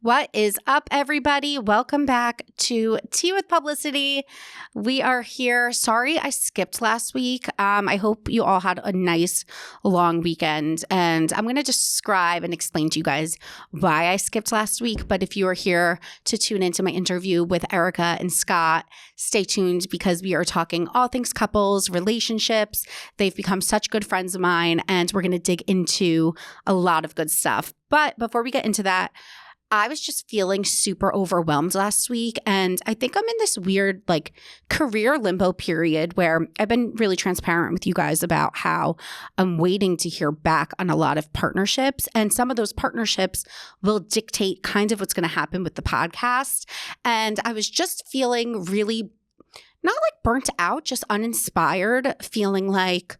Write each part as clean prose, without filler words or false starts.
What is up, everybody? Welcome back to Tea with Publicity. We are here. Sorry I skipped last week. I hope you all had a nice long weekend, and I'm going to describe and explain to you guys why I skipped last week. But if you are here to tune into my interview with Erika and Scott, stay tuned because we are talking all things couples, relationships. They've become such good friends of mine, and we're going to dig into a lot of good stuff. But before we get into that, I was just feeling super overwhelmed last week, and I think I'm in this weird career limbo period where I've been really transparent with you guys about how I'm waiting to hear back on a lot of partnerships, and some of those partnerships will dictate kind of what's going to happen with the podcast. And I was just feeling really not burnt out, just uninspired, feeling like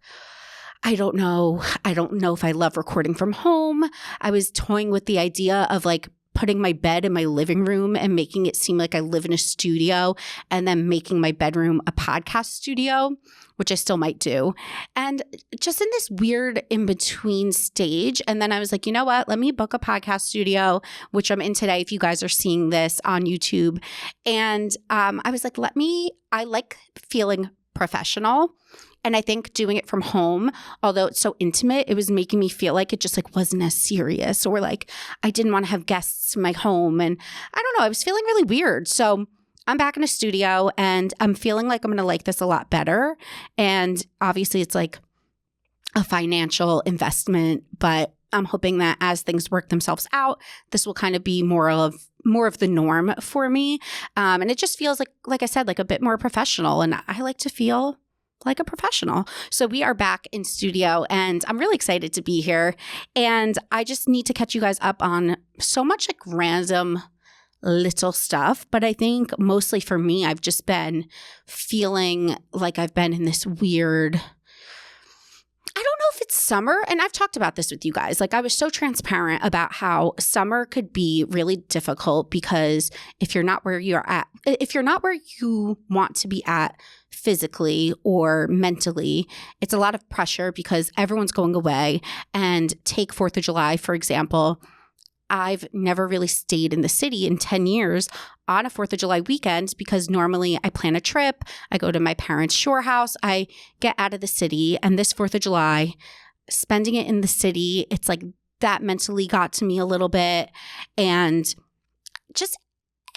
I don't know if I love recording from home. I was toying with the idea of putting my bed in my living room and making it seem like I live in a studio, and then making my bedroom a podcast studio, which I still might do. And just in this weird in-between stage. And then I was like, you know what? Let me book a podcast studio, which I'm in today if you guys are seeing this on YouTube. And I was like, I like feeling professional. And I think doing it from home, although it's so intimate, it was making me feel like it just wasn't as serious, or I didn't want to have guests in my home. And I don't know, I was feeling really weird. So I'm back in a studio, and I'm feeling like I'm going to like this a lot better. And obviously it's a financial investment, but I'm hoping that as things work themselves out, this will kind of be more of the norm for me. And it just feels like I said, a bit more professional. And I like to feel like a professional. So we are back in studio, and I'm really excited to be here. And I just need to catch you guys up on so much random little stuff. But I think mostly for me, I've just been feeling like I've been in this weird, I don't know if it's summer. And I've talked about this with you guys. I was so transparent about how summer could be really difficult because if you're not where you want to be at physically or mentally, it's a lot of pressure because everyone's going away. And take 4th of July, for example. I've never really stayed in the city in 10 years on a 4th of July weekend because normally I plan a trip, I go to my parents' shore house, I get out of the city, and this 4th of July, spending it in the city, it's that mentally got to me a little bit, and just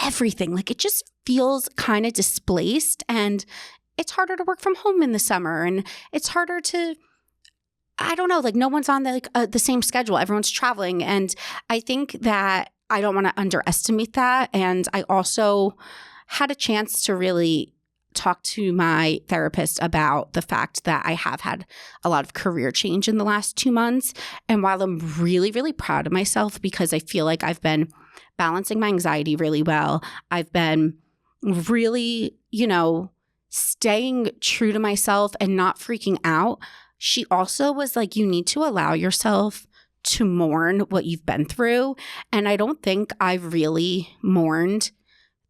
everything, it just feels kind of displaced, and it's harder to work from home in the summer, and it's harder to, I don't know, no one's on the same schedule. Everyone's traveling. And I think that I don't want to underestimate that. And I also had a chance to really talk to my therapist about the fact that I have had a lot of career change in the last 2 months. And while I'm really, really proud of myself because I feel like I've been balancing my anxiety really well, I've been really, staying true to myself and not freaking out. She also was you need to allow yourself to mourn what you've been through. And I don't think I've really mourned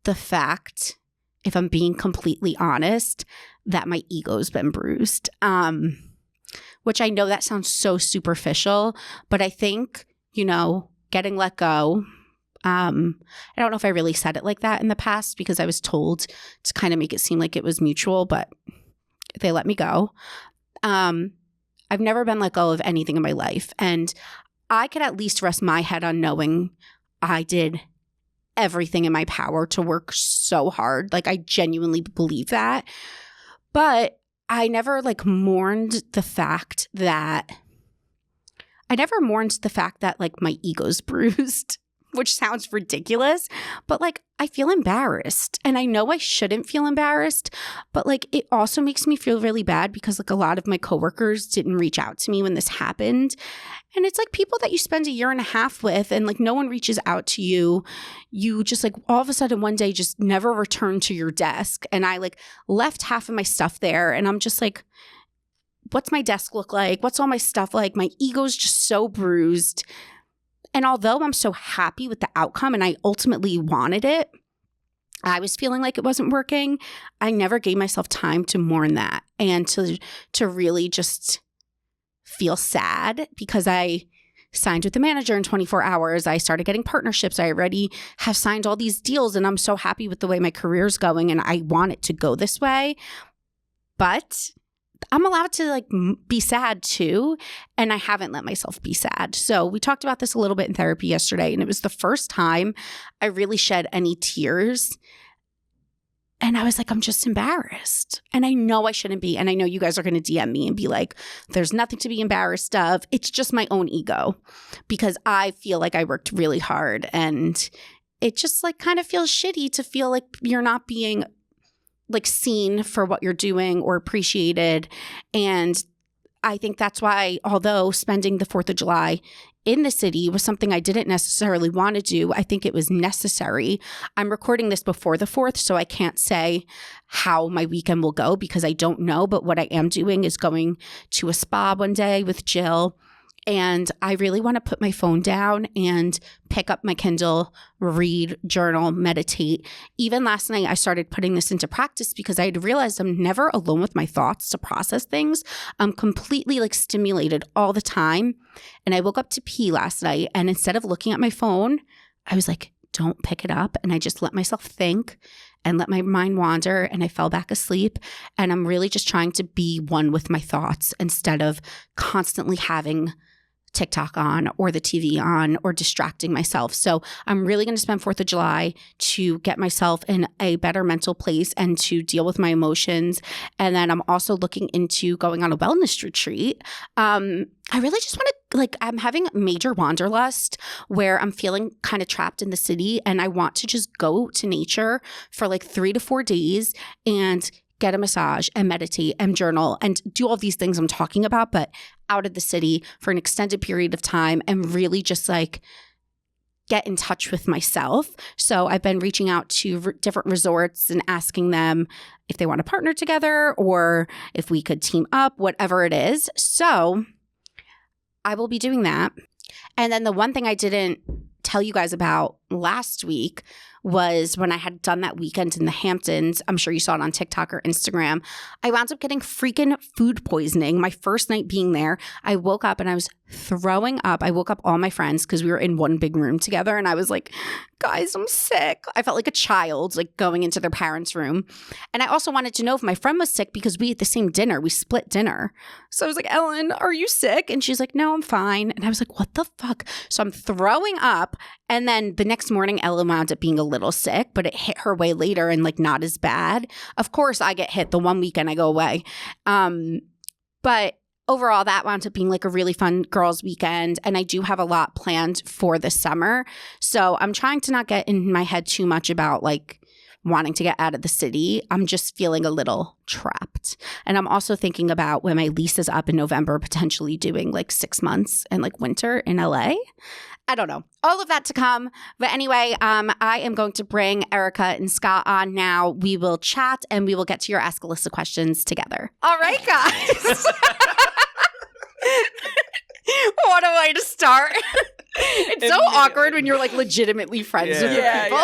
the fact, if I'm being completely honest, that my ego's been bruised. Which I know that sounds so superficial, but I think, getting let go. I don't know if I really said it like that in the past because I was told to kind of make it seem like it was mutual, but they let me go. I've never been let go of anything in my life, and I could at least rest my head on knowing I did everything in my power to work so hard. I genuinely believe that. But I never mourned the fact that my ego's bruised, which sounds ridiculous, but I feel embarrassed, and I know I shouldn't feel embarrassed, but it also makes me feel really bad because a lot of my coworkers didn't reach out to me when this happened. And it's people that you spend a year and a half with, and no one reaches out to you. You just all of a sudden one day just never return to your desk. And I left half of my stuff there, and I'm just what's my desk look like? What's all my stuff like? My ego's just so bruised. And although I'm so happy with the outcome and I ultimately wanted it, I was feeling like it wasn't working. I never gave myself time to mourn that and to really just feel sad because I signed with the manager in 24 hours. I started getting partnerships. I already have signed all these deals, and I'm so happy with the way my career's going, and I want it to go this way. But I'm allowed to like be sad too, and I haven't let myself be sad. So we talked about this a little bit in therapy yesterday, and it was the first time I really shed any tears. And I was like, I'm just embarrassed. And I know I shouldn't be. And I know you guys are going to DM me and be like, there's nothing to be embarrassed of. It's just my own ego, because I feel like I worked really hard, and it just like kind of feels shitty to feel like you're not being like seen for what you're doing or appreciated. And I think that's why, although spending the 4th of July in the city was something I didn't necessarily want to do, I think it was necessary. I'm recording this before the 4th, so I can't say how my weekend will go because I don't know. But what I am doing is going to a spa one day with Jill. And I really want to put my phone down and pick up my Kindle, read, journal, meditate. Even last night, I started putting this into practice because I had realized I'm never alone with my thoughts to process things. I'm completely like stimulated all the time. And I woke up to pee last night, and instead of looking at my phone, I was like, don't pick it up. And I just let myself think and let my mind wander, and I fell back asleep. And I'm really just trying to be one with my thoughts instead of constantly having TikTok on or the TV on or distracting myself. So I'm really going to spend 4th of July to get myself in a better mental place and to deal with my emotions. And then I'm also looking into going on a wellness retreat. I really just want to, like, I'm having major wanderlust where I'm feeling kind of trapped in the city, and I want to just go to nature for like 3 to 4 days and get a massage and meditate and journal and do all these things I'm talking about, but out of the city for an extended period of time and really just like get in touch with myself. So I've been reaching out to different resorts and asking them if they want to partner together or if we could team up, whatever it is. So I will be doing that. And then the one thing I didn't tell you guys about last week was when I had done that weekend in the Hamptons. I'm sure you saw it on TikTok or Instagram. I wound up getting freaking food poisoning my first night being there. I woke up and I was throwing up. I woke up all my friends because we were in one big room together, and I was like, guys, I'm sick. I felt like a child, like going into their parents' room. And I also wanted to know if my friend was sick because we ate the same dinner. We split dinner. So I was like, Ellen, are you sick? And she's like, no, I'm fine. And I was like, what the fuck? So I'm throwing up. And then the next morning, Ellen wound up being a little sick, but it hit her way later and like not as bad. Of course, I get hit the one weekend I go away. But overall, that wound up being like a really fun girls' weekend. And I do have a lot planned for the summer. So I'm trying to not get in my head too much about like wanting to get out of the city. I'm just feeling a little trapped. And I'm also thinking about when my lease is up in November, potentially doing like 6 months and like winter in LA. I don't know. All of that to come. But anyway, I am going to bring Erika and Scott on now. We will chat and we will get to your Ask Alyssa questions together. All right, guys. What a way to start. It's so awkward when you're like legitimately friends with your people.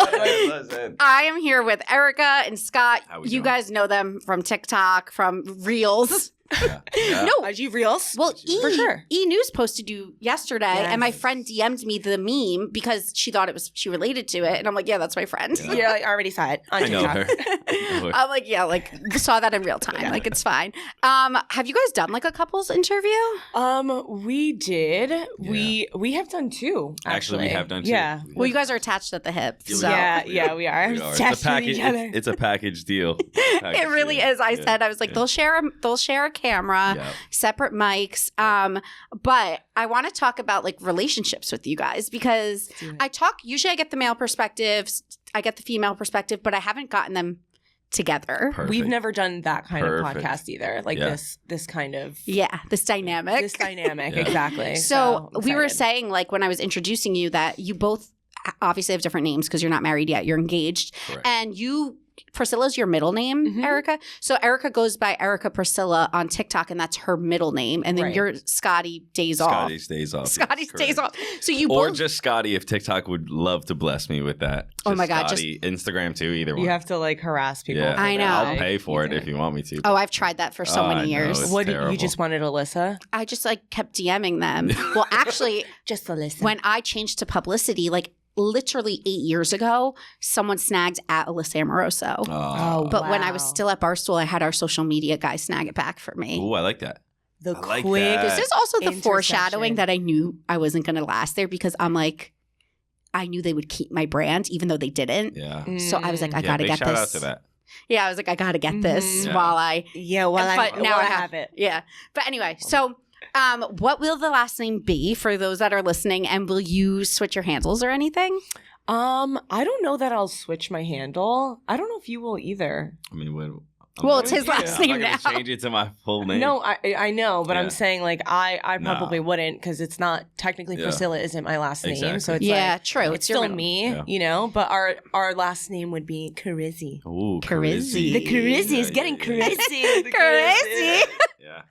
Yeah. I am here with Erika and Scott. You guys know them from TikTok, from Reels. Yeah. No, IG Reels? well, for sure. E News posted you yesterday, Yes. and my friend DM'd me the meme because she thought she related to it, and I'm like, yeah, that's my friend. Yeah, I already saw it on I know TikTok. her. I'm like, yeah, like saw that in real time. Yeah. Like it's fine. Have you guys done like a couples interview? We did. We have done 2. Actually, we have done 2. Yeah. Well, you guys are attached at the hip, so Yeah, we are. We are. It's a Attached to package. each other. It's a package deal. it really is. I said I was like, they'll share a camera, separate mics. But I want to talk about like relationships with you guys because usually I get the male perspectives, I get the female perspective, but I haven't gotten them together. Perfect. We've never done that kind Perfect. of podcast either. Like this kind of This dynamic. Yeah. Exactly. So we were excited. saying like when I was introducing you that you both obviously have different names because you're not married yet, you're engaged. Correct. And you Priscilla's your middle name, Erika. So Erika goes by Erika Priscilla on TikTok, and that's her middle name. And then you're Scotty Days Off. Scotty's Days Off. Scotty's yes, Days Off. So you or both. just Scotty if TikTok would love to bless me with that. Oh Just my God, Scotty, Instagram too, either one. You have to like harass people. Yeah. for I that. know. I'll pay for it if you want me to. Oh, I've tried that for so I many know, years. it's What terrible. you just wanted, Alyssa? I just like kept DMing them. Well, actually, Just Alyssa. when I changed to publicity, like literally 8 years ago, someone snagged at Alyssa Amoroso. Oh, But when I was wow. still at Barstool, I had our social media guy snag it back for me. Ooh, I like that. the I like quick. that. This is also the Intersection. foreshadowing that I knew I wasn't going to last there because I'm like, I knew they would keep my brand even though they didn't. Yeah. So I was like, I Yeah, got to big get shout this. out to that. Yeah, I was like, I got to get this Mhm. while I. Yeah, well, But now I have- have it. Yeah. But anyway, so what will the last name be for those that are listening? And will you switch your handles or anything? I don't know that I'll switch my handle. I don't know if you will either. I mean, Well, it's his last name I'm not now. gonna change it to my full name. No, I know, but Yeah. I'm saying like I Nah. probably wouldn't because it's not technically Yeah. Priscilla isn't my last name, Exactly. so it's Yeah, like true. it's your still middle- me, Yeah. you know. But our last name would be Carizzi. Ooh, Carizzi. The Carizzi is getting crazy. Carizzi. The Carizzi. Yeah.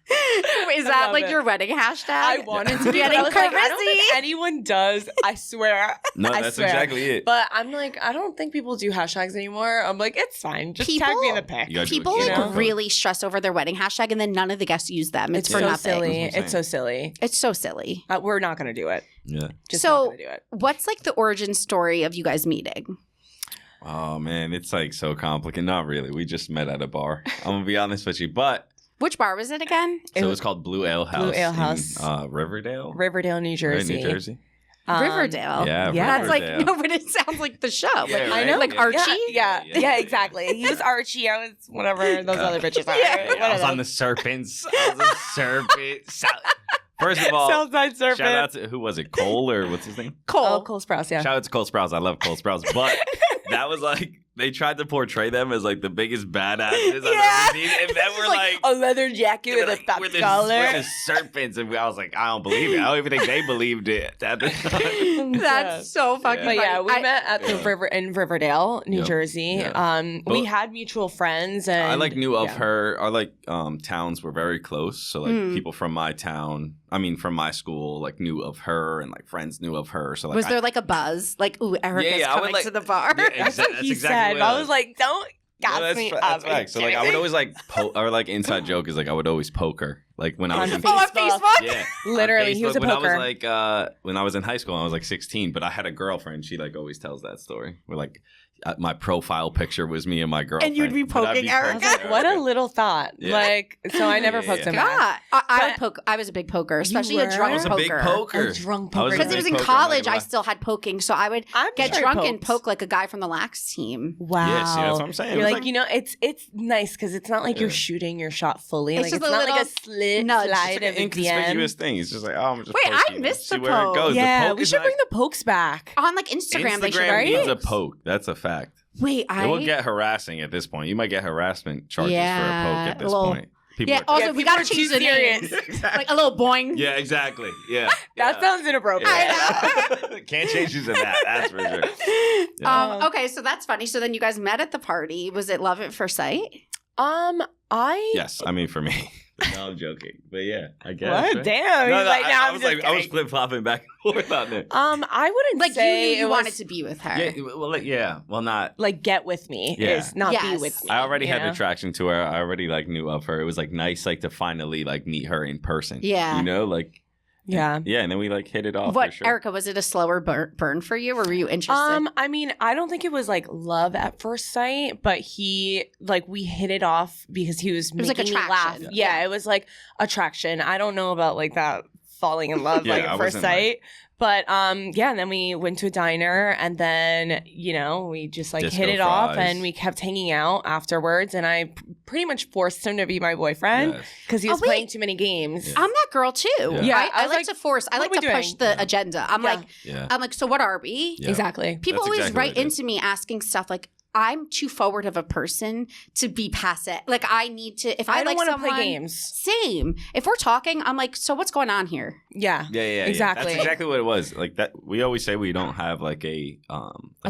Is I that love like it. your wedding hashtag? I wanted to be, but Getting I was like, I don't Carizzi. think anyone does. I swear. No, I that's swear. exactly it. But I'm like, I don't think people do hashtags anymore. I'm like, it's fine. Just tag People- me in the pic. You gotta do People what you like know. really stress over their wedding hashtag, and then none of the guests use them. It's, It's for so nothing. silly. That's what I'm It's so silly. It's so silly. We're not gonna do it. Yeah. Just So- not gonna do it. What's like the origin story of you guys meeting? Oh man, it's like so complicated. Not really. We just met at a bar. I'm gonna be honest with you, but Which bar was it again? so it's called Blue Ale House. Blue Ale in, House. Riverdale, Riverdale, New Right, Jersey. New Jersey. Riverdale. Yeah, yeah. That's like Riverdale. no, but it sounds like the show. Yeah, Like, right? I know. like Yeah. Archie. Yeah, exactly. He was Archie. I was whatever those other bitches are. Yeah. What I are was on those? the Serpents. I was a serpent. First of all, Southside Serpent. shout out to who was it? Cole or what's his name? Cole. Oh, Cole Sprouse, yeah. Shout out to Cole Sprouse. I love Cole Sprouse, but that was like they tried to portray them as like the biggest badasses I've Yeah. ever seen, and then we're like. a leather jacket with a pop we're collar. the serpents, and I was like, I don't believe it. I don't even think they believed it at the time. That's so fucking But funny. yeah, we met at the Yeah. river in Riverdale, New Yep. Jersey. Yeah. We But- had mutual friends, and I like knew of yeah. her. Our like towns were very close, so like Mm. people from my town, I mean from my school, like knew of her, and like friends knew of her. So like, Was there like a buzz? Like, ooh, Erica's Yeah, I would, coming like- to the bar. Yeah, That's what That's he exactly said. what I was like, don't gas me up. that's Are you right. So like kidding I would me? always like or like inside joke is like I would always poke her, like when I was On in Oh, on Facebook. Facebook? yeah. Literally, on he was a Facebook. When I poker. was like when I was in high school, I was like 16, but I had a girlfriend. She like always tells that story. Where like my profile picture was me and my girlfriend. And you'd be But I'd poking I was Erica? like, what a little thought. Yeah. Like, so I never Yeah, poked yeah. him back. God, I would But- poke. I was a big poker, especially were? a drunk I was a poker. big poker. A drunk I was poker. a Because it big was in poker, I'm not college, gonna I lie. still had poking, so I would I'm get sure drunk I and poked. poke like a guy from the lax team. Wow. Yeah, see, that's what I'm saying. It You're was like, like- you know, it's nice because it's not like you're Yeah. shooting your shot fully. It's Like just it's a not like a little slit nudge. It's slide like an of a inconspicuous DM. thing. It's just like, oh, I'm just Wait, I poking. missed See the where it poke. goes. Yeah, the poke we is should like, bring the pokes back. On like Instagram, they should Instagram write needs it. a poke. That's a fact. Wait, It will get harassing at this point. You might get harassment charges for a Yeah, poke at this a little- point. People Yeah, are- also, Yeah, we people got are to too change the name. serious. Like a little boing. Yeah, exactly. Yeah. That yeah. sounds inappropriate. Yeah. Can't change you to that. That's for sure. Yeah. Okay, so that's funny. So then you guys met at the party. Was it love at first sight? I Yes, I mean for me. No, I'm joking. But yeah, I guess. what? right? Damn. No, He's no, like, I I'm was just like, I was kidding. flip flopping back and forth on there. I wouldn't Like you say knew you it wanted was, to be with her. Yeah, well, like, yeah, well, not. like get with me Yeah. is not Yes. be with me. I already you had know? attraction to her. I already like knew of her. It was like nice, like to finally like meet her in person. Yeah. you know, like Yeah. yeah, and then we like hit it off. What, for sure. Erica? Was it a slower burn for you, or were you interested? I mean, I don't think it was like love at first sight, but we hit it off because he was was, like, making me laugh. attraction. Yeah, it was like attraction. I don't know about like that falling in love Yeah, like I at first wasn't, like- sight. But yeah, and then we went to a diner and then, we just like Disco hit it off fries. and we kept hanging out afterwards and I pretty much forced him to be my boyfriend Yes. because he Oh, was wait. playing too many games. Yeah. I'm that girl too. Yeah, I I was like like, to force. I what like are to we push doing? the Yeah. agenda. Yeah. Yeah. I'm like, so what are we? Yeah. Exactly. People That's always exactly write what it is. into me asking stuff like, I'm too forward of a person to be passe. Like I need to, if I don't like want to someone, play games. Same. If we're talking, I'm like, so what's going on here? Yeah. Yeah. Exactly. That's exactly what it was. Like that. We always say we don't have like an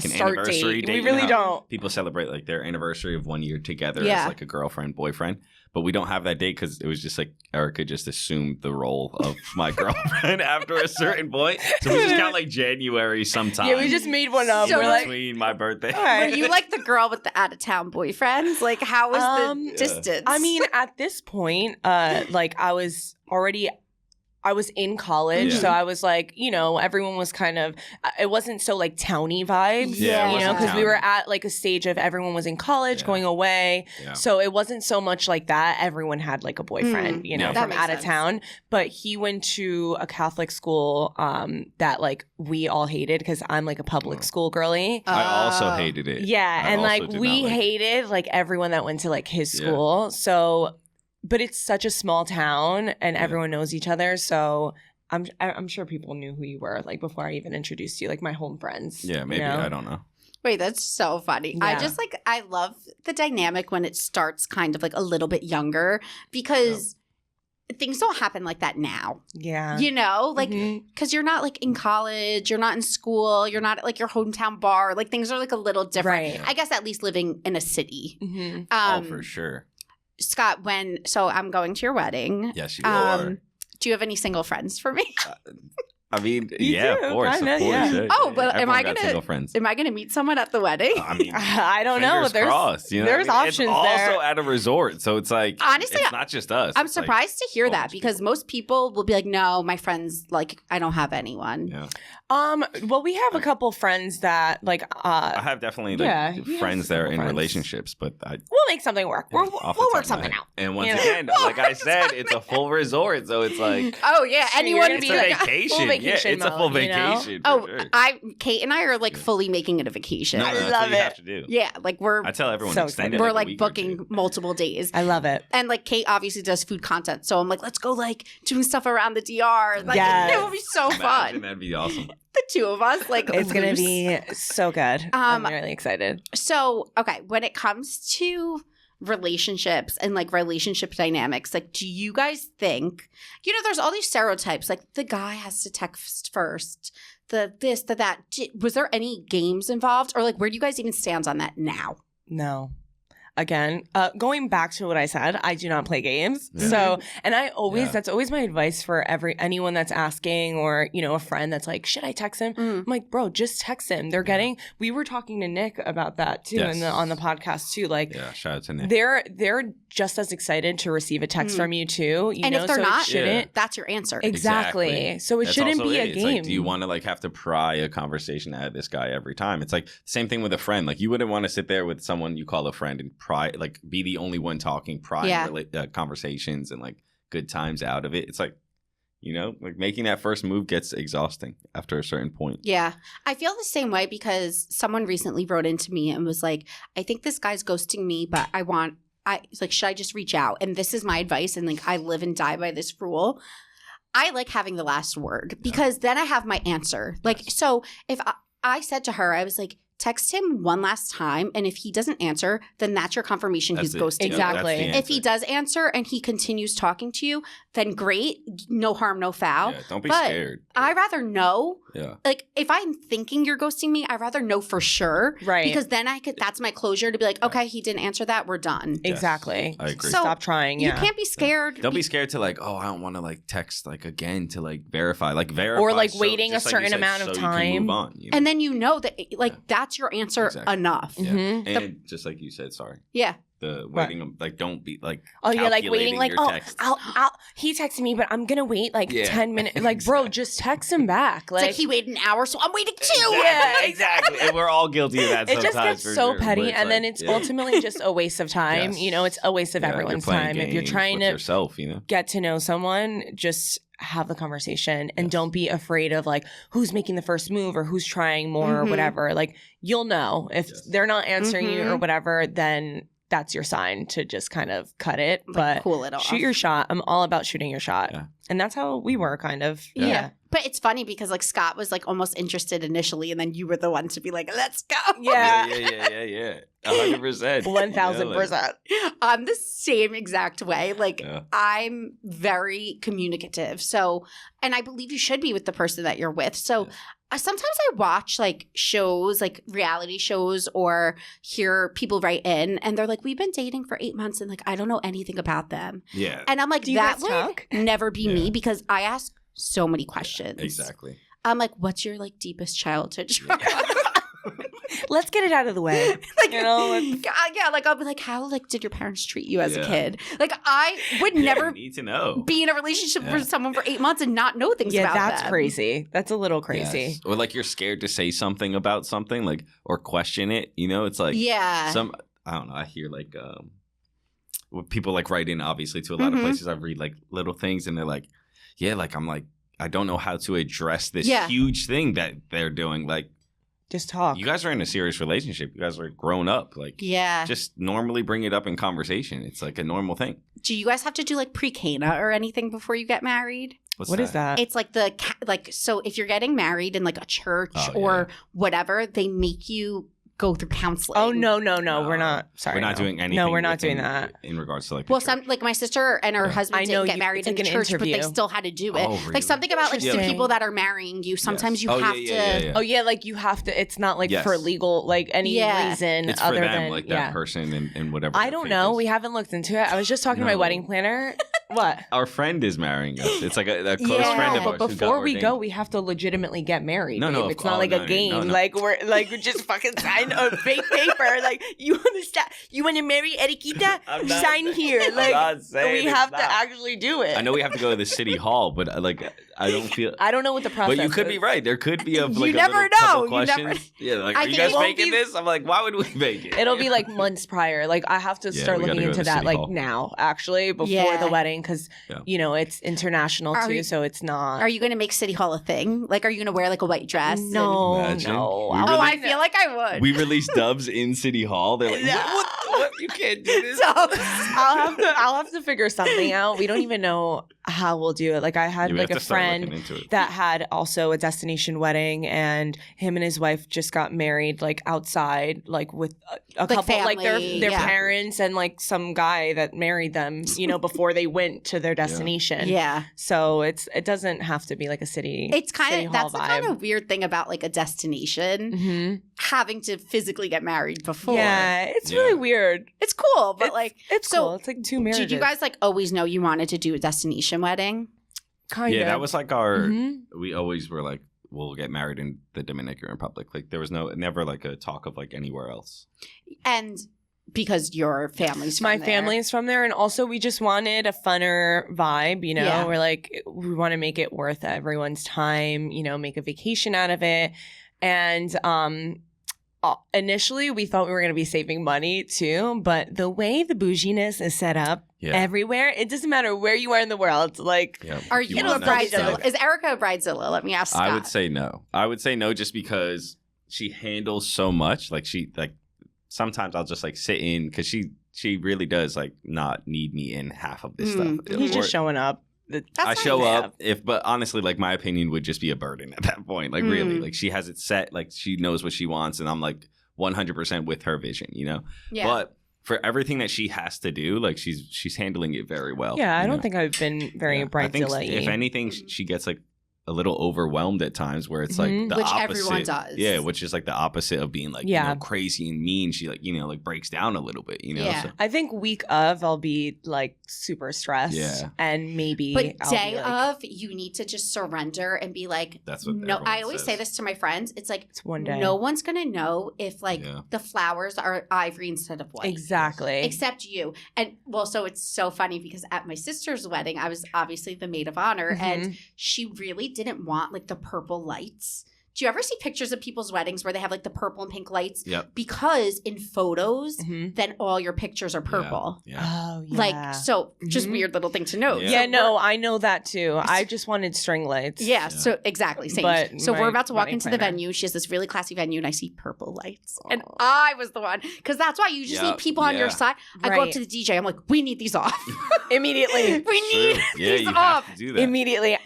start anniversary date. We You really know, don't. People celebrate like their anniversary of 1 year together Yeah. as like a girlfriend, boyfriend. But we don't have that date because it was just like Erika just assumed the role of my girlfriend after a certain point. So we just got like January sometime. Yeah, we just made one up. So We're like, between my birthday. all right. Were you like the girl with the out-of-town boyfriends? Like, how was the distance? I mean, at this point, like I was in college, Yeah. so I was like, you know, everyone was kind of, it wasn't so like towny vibes, Yeah, it you know, wasn't because we towny. were at like a stage of everyone was in college, Yeah. going away. Yeah. So it wasn't so much like that. Everyone had like a boyfriend, you know, Yeah. That from makes out of sense. town. But he went to a Catholic school that like we all hated because I'm like a public school girly. I also Oh. hated it. Yeah, I and also like did not we like it. hated like everyone that went to like his Yeah. school. So, but it's such a small town and Yeah. everyone knows each other. So I'm sure people knew who you were like before I even introduced you, like my home friends. Yeah, maybe. you know? I don't know. Wait, that's so funny. I Yeah. just like, I love the dynamic when it starts kind of like a little bit younger because things don't happen like that now. Yeah. You know, like, Mhm. because you're not like in college, you're not in school, you're not at like your hometown bar. Like things are like a little different. Right. I guess at least living in a city. Mhm. Oh, for sure. Scott, so I'm going to your wedding. Yes, you are. Do you have any single friends for me? I mean, You yeah, do, of course. kinda, Of course. yeah. Oh, but am Everyone I got gonna- single friends? Am I going to meet someone at the wedding? I mean, I don't know. fingers There's crossed, you know there's what I mean? options it's there. also at a resort, so it's like Honestly, it's not just us. I'm It's like surprised to hear all that these because people. most people will be like, no, my friends, like, I don't have anyone. Yeah. Well, we have a couple friends that like I have definitely like Yeah, we have friends that are in friends. relationships, but I we'll make something work. We'll off the we'll top work of my something head. out. And once You know? again, like I said, it's a full resort, so it's like Oh, yeah. So you're Anyone gonna it's be a like, vacation. full vacation Yeah, it's a full mode, you know? vacation. for oh, sure. Kate and I are like Yeah. fully making it a vacation. No, I that's love what you it. have to do. Yeah, like we're I tell everyone So extend it we're like, a like week or booking two. multiple days. I love it. And like Kate obviously does food content, so I'm like, let's go like doing stuff around the DR. Like Yes. it would be so Imagine, fun. that'd be awesome. The two of us, like It's gonna loose. be so good. I'm really excited. So, okay, when it comes to relationships and like relationship dynamics, like do you guys think, you know, there's all these stereotypes, like the guy has to text first, the this, the that. Was there any games involved or like where do you guys even stand on that now? No. Again, going back to what I said, I do not play games. Yeah. So, and I always, Yeah. that's always my advice for anyone that's asking or, you know, a friend that's like, should I text him? I'm like, bro, just text him. They're getting, we were talking to Nick about that too Yes. on the podcast too. Like Yeah, shout out to Nick. they're just as excited to receive a text from you too. You And know, if they're so not, it shouldn't. that's your answer. Exactly. So it That's shouldn't also be a it. It's game. like, do you want to like have to pry a conversation out of this guy every time? It's like same thing with a friend. Like you wouldn't want to sit there with someone you call a friend and pry, like be the only one talking, pry Yeah. conversations and like good times out of it. It's like, you know, like making that first move gets exhausting after a certain point. Yeah. I feel the same way because someone recently wrote into me and was like, I think this guy's ghosting me, but it's like, should I just reach out? And this is my advice. And like, I live and die by this rule. I like having the last word because then I have my answer. Like, so if I said to her, I was like, text him one last time. And if he doesn't answer, then that's your confirmation he's ghosting you. Exactly. If he does answer and he continues talking to you, then great. No harm, no foul. Yeah, don't be But scared. I rather know. Yeah. Like if I'm thinking you're ghosting me, I'd rather know for sure. Right. Because then that's my closure to be like, okay, he didn't answer that. We're done. Exactly. I agree. So Stop trying. Yeah. You can't be scared. Don't be scared to like, oh, I don't want to like text like again to like verify. Like verify. Or, like, so- waiting just a like you certain said, amount of so you can time. move on, you know? And then you know that like that's your answer Exactly. enough. Yeah. Mhm. And just like you said, sorry. Yeah. The waiting, like, don't be like, Oh, yeah, like waiting, calculating like, your oh, text. he texted me, but I'm gonna wait like Yeah. 10 minutes. Like, bro, just text him back. It's like Like, he waited an hour, so I'm waiting too. Yeah, exactly. And we're all guilty of that it just sometimes. gets for so sure, petty, where and then like, it's yeah. ultimately just a waste of time. Yes. You know, it's a waste of Yeah, everyone's you're playing time. If you're games trying with to yourself, you know. get to know someone, just have the conversation and don't be afraid of like who's making the first move or who's trying more or Mhm. whatever. Like, you'll know if Yes. they're not answering you or Mhm. whatever, then that's your sign to just kind of cut it. Like, But cool it off. shoot your shot. I'm all about shooting your shot. Yeah. And that's how we were kind of. Yeah. But it's funny because like Scott was like almost interested initially, and then you were the one to be like, let's go. Yeah. Yeah. 100%. 1,000%. I'm the same exact way. Like I'm very communicative. So, and I believe you should be with the person that you're with. So sometimes I watch like shows, like reality shows, or hear people write in and they're like, we've been dating for 8 months and like, I don't know anything about them. Yeah. And I'm like, Do you that guys would talk? never be me because I ask so many questions. Exactly. I'm like, what's your like deepest childhood trauma? Let's get it out of the way. Like, you know, yeah, like I'll be like, how like did your parents treat you as a kid? Like I would never need to know. be in a relationship with someone for 8 months and not know things about that's them. crazy. That's a little crazy. Yes. Or like you're scared to say something about something, like or question it. You know, it's like I don't know. I hear like people like write in obviously to a lot of places. I read like little things and they're like, I'm like I don't know how to address this huge thing that they're doing. Like. Just talk. You guys are in a serious relationship. You guys are grown up. Like, just normally bring it up in conversation. It's like a normal thing. Do you guys have to do like pre-Cana or anything before you get married? What is that? It's like so if you're getting married in like a church or whatever, they make you go through counseling. Oh, no. We're not. Sorry. We're not doing anything. No, we're not doing that. In regards to like. Well, some like my sister and her husband didn't get married in the church, but they still had to do it. Oh, really? Like something about like the people that are marrying you. Sometimes you have to. Oh yeah, like you have to. It's not like for legal like any reason it's other for them, than like that person and whatever. I don't know. We haven't looked into it. I was just talking to my wedding planner. What? Our friend is marrying us. It's like a close friend of ours. But before we go, we have to legitimately get married. No, it's not like a game. Like we're like we just fucking sign a fake paper. Like you understand? You want to marry Erika? Sign here. Like we have to actually do it. I know we have to go to the city hall, but like I don't feel. I don't know what the process. But you could be right. There could be like you a never couple know. questions. Yeah, like are you guys making this? I'm like, why would we make it? It'll be like months prior. Like I have to start looking into that like now, actually, before the wedding, because you know it's international too, so it's not. Are you going to make City Hall a thing? Like, are you going to wear like a white dress? No. I feel like I would. We released dubs in City Hall. They're like, what? You can't do this. I'll have to figure something out. We don't even know how we'll do it. Like I had like a friend that had also a destination wedding, and him and his wife just got married like outside, like with a couple, family, like their parents and like some guy that married them, you know, before they went to their destination. Yeah. So it doesn't have to be like a city. It's kind of that's the kind of weird thing about like a destination having to physically get married before. Yeah, it's really weird. It's cool, but it's cool. It's like two marriages. Did you guys like always know you wanted to do a destination wedding? Kind of. Yeah, that was like our. We always were like, we'll get married in the Dominican Republic. Like there was never like a talk of like anywhere else. And because your family's from my there. family is from there, and also we just wanted a funner vibe. You know, we're like we want to make it worth everyone's time. You know, make a vacation out of it, and initially we thought we were going to be saving money too, but the way the bouginess is set up everywhere, it doesn't matter where you are in the world. Like, are you a bridezilla? Is Erika a bridezilla? Let me ask Scott. I would say no. I would say no just because she handles so much. Like sometimes I'll just like sit in because she really does like not need me in half of this stuff. He's just showing up. I show up but honestly, like my opinion would just be a burden at that point. Like really, like she has it set, like she knows what she wants, and I'm like 100% with her vision, you know? Yeah. But for everything that she has to do, like she's handling it very well. Yeah, I don't think I've been very bridezilla-y. If anything, she gets like a little overwhelmed at times where it's like the which opposite. Everyone does. Yeah, which is like the opposite of being like you know, crazy and mean. She like, you know, like breaks down a little bit, you know? Yeah. So. I think week of I'll be like super stressed. Yeah. And maybe But day of you need to just surrender and be like, that's what no, I always say this to my friends. It's like it's one day. No one's gonna know if like the flowers are ivory instead of white. Exactly. Except you. And well, so it's so funny because at my sister's wedding, I was obviously the maid of honor and she really didn't want like the purple lights Do you ever see pictures of people's weddings where they have like the purple and pink lights? Yep. Because in photos, then all your pictures are purple. Yeah. Oh, yeah. Like, so just weird little thing to note. Yeah, no, I know that too. I just wanted string lights. Yeah, so exactly, same. But so we're about to walk into the planner. venue. She has this really classy venue and I see purple lights. And I was the one. Because that's why you just need people on your side. I go up to the DJ. I'm like, we need these off. Immediately. We need these off. Have to do that. Immediately.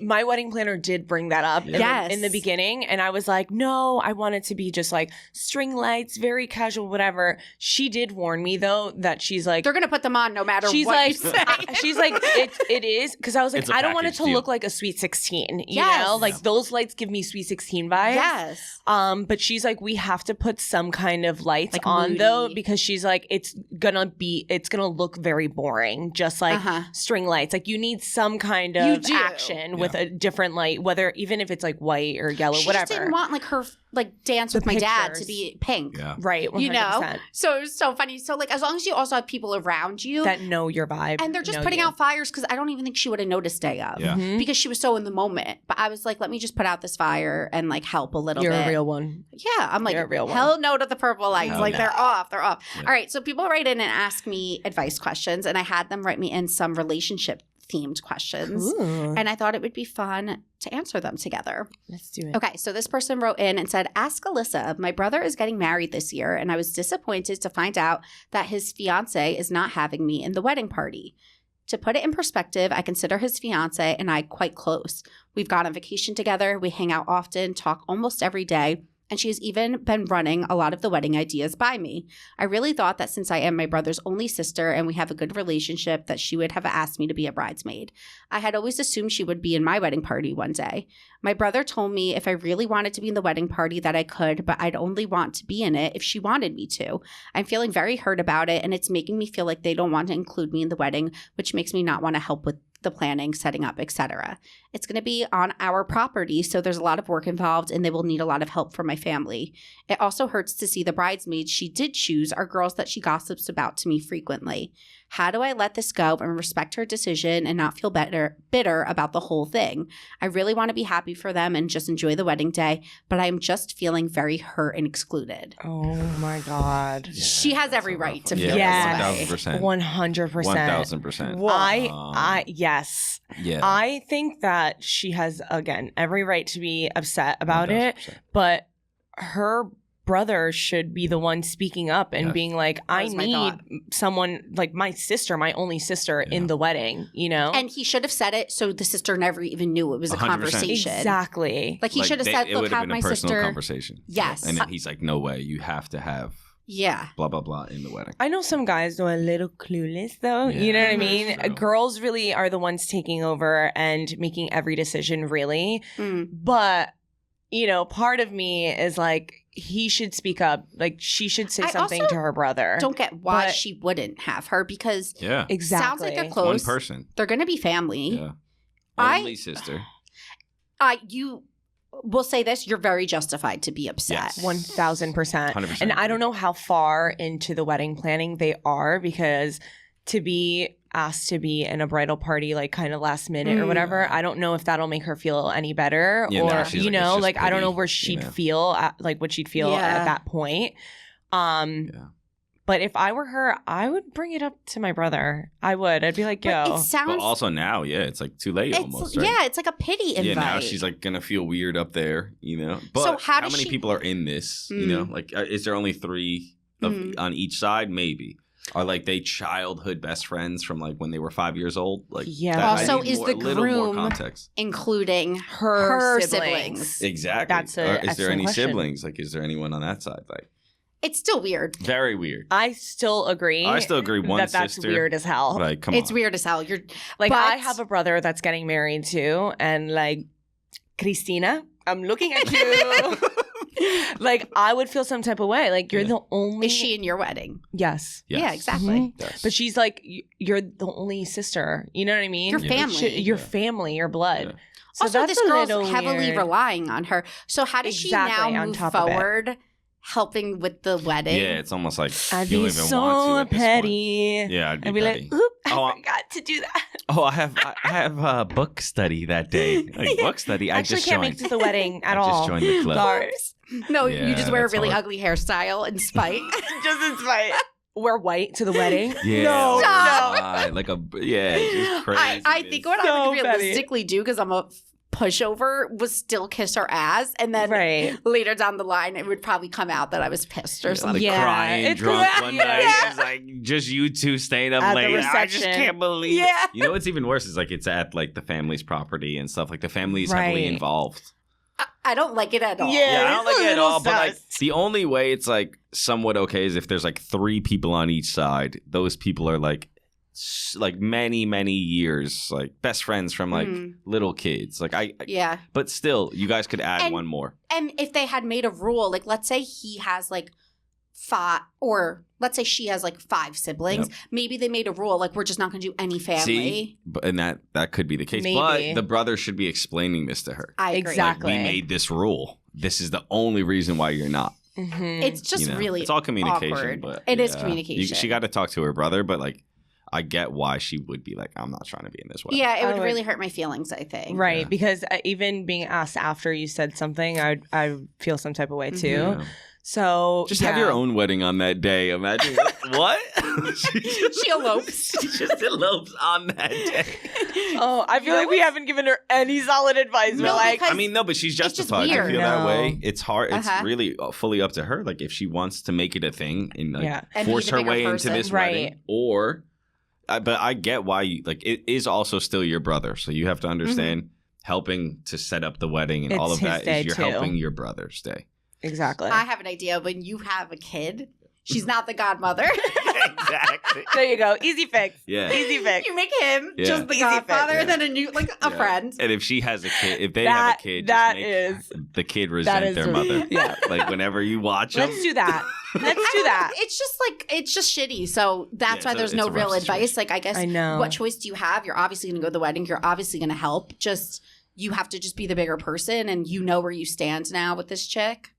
My wedding planner did bring that up in the beginning. And I was like, no, I want it to be just like string lights, very casual, whatever. She did warn me though that she's like, they're going to put them on no matter what like, you say. She's like, it is. Because I was like, I don't want it to look like a Sweet 16. You know? Like those lights give me Sweet 16 vibes. Yes. But she's like, we have to put some kind of lights like on moody. though, because she's like, it's gonna look very boring, just like string lights. Like you need some kind of action with a different light, whether even if it's like white or yellow, whatever. She just didn't want like her dance with my dad to be pink. Yeah. Right. 100%. You know? So it was so funny. So like as long as you also have people around you that know your vibe. And they're just putting out fires because I don't even think she would have noticed day of. Yeah. Because she was so in the moment. But I was like, let me just put out this fire and like help a little bit. You're a real one. Yeah. I'm like, You're a real one. hell no to the purple lights. Hell like no. they're off. They're off. Yeah. All right. So people write in and ask me advice questions. And I had them write me in some relationship themed questions. Ooh. And I thought it would be fun to answer them together. Let's do it. Okay, so this person wrote in and said, ask Alyssa, my brother is getting married this year and I was disappointed to find out that his fiance is not having me in the wedding party. To put it in perspective, I consider his fiance and I quite close. We've gone on vacation together, we hang out often, talk almost every day, and she has even been running a lot of the wedding ideas by me. I really thought that since I am my brother's only sister and we have a good relationship that she would have asked me to be a bridesmaid. I had always assumed she would be in my wedding party one day. My brother told me if I really wanted to be in the wedding party that I could, but I'd only want to be in it if she wanted me to. I'm feeling very hurt about it and it's making me feel like they don't want to include me in the wedding, which makes me not want to help with the planning, setting up, etc. It's going to be on our property, so there's a lot of work involved and they will need a lot of help from my family. It also hurts to see the bridesmaids she did choose are girls that she gossips about to me frequently. How do I let this go and respect her decision and not feel bitter about the whole thing? I really want to be happy for them and just enjoy the wedding day, but I'm just feeling very hurt and excluded. Oh my God. Yeah, she has every right to feel this way. 1,000%. 100%. 1,000%. Yes. Yeah. I think that she has, again, every right to be upset about 1,000%. it, but her brother should be the one speaking up and being like, I need someone like my sister, my only sister in the wedding, you know? And he should have said it so the sister never even knew it was a 100%. conversation. Exactly. Like he should have said, look, have my sister. Conversation. Yes. And then he's like, no way, you have to have blah, blah, blah in the wedding. I know some guys are a little clueless though. Yeah. You know what I mean? True. Girls really are the ones taking over and making every decision really. But, you know, part of me is like, he should speak up. Like she should say something to her brother. Don't get why she wouldn't have her because exactly. Sounds like they're close. One person. They're going to be family. Yeah. Only sister. You will say this, you're very justified to be upset. Yes. 1,000%. 100%. And I don't know how far into the wedding planning they are because to be asked to be in a bridal party like kind of last minute or whatever, I don't know if that'll make her feel any better or you know, like I don't know where she'd feel like what she'd feel at that point. But if I were her, I would bring it up to my brother. I would. I'd be like, yo. It sounds, but also now, it's like too late almost, right? Yeah, it's like a pity invite. Yeah, now she's like going to feel weird up there, you know? But so how many people are in this, you know? Like, is there only 3 on each side? Maybe. Are like they childhood best friends from like when they were 5 years old? Like, also, is the groom including her siblings? Exactly. That's is there any question. siblings? Like, is there anyone on that side? Like, it's still weird. Very weird. I still agree. One that's sister. Weird as hell. Like, come on. It's weird as hell. You're like, I have a brother that's getting married too, and like, Christina, I'm looking at you. Like, I would feel some type of way. Like, you're the only. Is she in your wedding? Yes. Yeah, exactly. Yes. But she's like, you're the only sister. You know what I mean? Your family. Your family, your blood. Yeah. So also, this girl's heavily weird. relying on her. So how does she now move forward helping with the wedding? Yeah, it's almost like I'd you don't be even so want to at this petty. point. Yeah, I'd be like, petty. oop. I forgot to do that. Oh, I have a book study that day. Like book study. I actually just can't joined. make it to the wedding at all. I just joined the club. No, Yeah, you just wear a really hard. ugly hairstyle in spite. Just in spite. Wear white to the wedding? Yeah. No. Like just crazy. I think what I So would realistically do, because I'm a pushover, was still kiss her ass, and then later down the line it would probably come out that I was pissed or something. Like crying drunk one night. It's like just you two staying up at late. I just can't believe it. You know what's even worse is like it's at like the family's property and stuff. Like the family is heavily involved. I don't like it at all. Yeah, I don't like it at all. But like the only way it's like somewhat okay is if there's like 3 people on each side. Those people are like many years, like best friends from like little kids. Like but still, you guys could add one more. And if they had made a rule, like let's say he has like 5, or let's say she has like 5 siblings. Yep. Maybe they made a rule like we're just not going to do any family. See? And that could be the case. Maybe. But the brother should be explaining this to her. I agree. Exactly. Like, we made this rule. This is the only reason why you're not. Mm-hmm. It's just really it's all communication. Awkward. But it is communication. She got to talk to her brother, but like I get why she would be like, I'm not trying to be in this way. Yeah, it would really hurt my feelings, I think. Right, because even being asked after you said something, I feel some type of way too. Mm-hmm. So just have your own wedding on that day. Imagine what? She elopes. She just elopes on that day. Oh, I feel like we haven't given her any solid advice. No, we're like, but she's justified to feel that way. It's hard. It's really fully up to her. Like if she wants to make it a thing and like force her way into this wedding, or. But I get why you like. It is also still your brother, so you have to understand helping to set up the wedding and all of that is you're helping your brother's day. Exactly. I have an idea. When you have a kid, she's not the godmother. Exactly. There you go. Easy fix. Yeah. Easy fix. You make him just the godfather, and then a friend. And if she has a kid, if they have a kid, the kid resent their mother. Yeah. Like whenever you watch them. Let's do that. It's just shitty. So that's why there's no real advice. Like I guess what choice do you have? You're obviously going to go to the wedding. You're obviously going to help. Just you have to just be the bigger person, and you know where you stand now with this chick.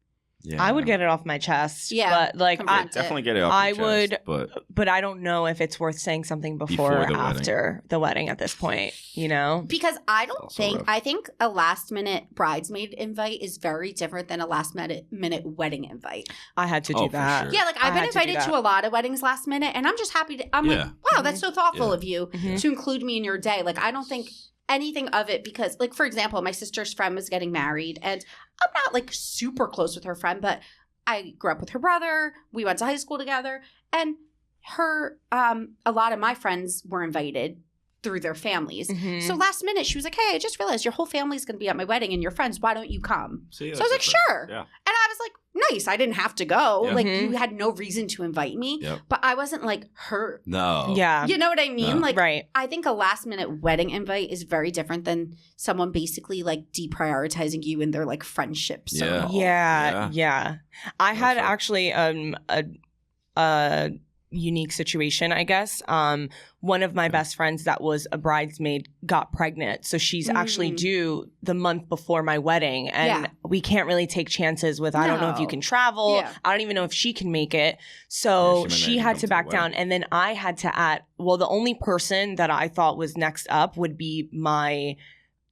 Yeah. I would get it off my chest. Yeah. But like I definitely get it off your chest. But I don't know if it's worth saying something before or after the wedding at this point, you know? Because I think a last minute bridesmaid invite is very different than a last minute wedding invite. I had to do that. Sure. Yeah, like I've been invited to a lot of weddings last minute, and I'm just happy to like, wow, that's so thoughtful of you to include me in your day. Like I don't think anything of it, because like for example, my sister's friend was getting married, and I'm not like super close with her friend, but I grew up with her brother. We went to high school together, and her a lot of my friends were invited through their families. So last minute she was like, hey, I just realized your whole family's going to be at my wedding and your friends, why don't you come? So I was like, sure. Yeah. And I was like, nice. I didn't have to go. Like you had no reason to invite me, but I wasn't like hurt. No. Yeah. You know what I mean? No. Like, I think a last minute wedding invite is very different than someone basically like deprioritizing you in their like friendship circle. Yeah. I had actually a unique situation, I guess. One of my best friends that was a bridesmaid got pregnant, so she's actually due the month before my wedding, and we can't really take chances with I don't know if you can travel. I don't even know if she can make it, so she had to back down, and then I had to the only person that I thought was next up would be my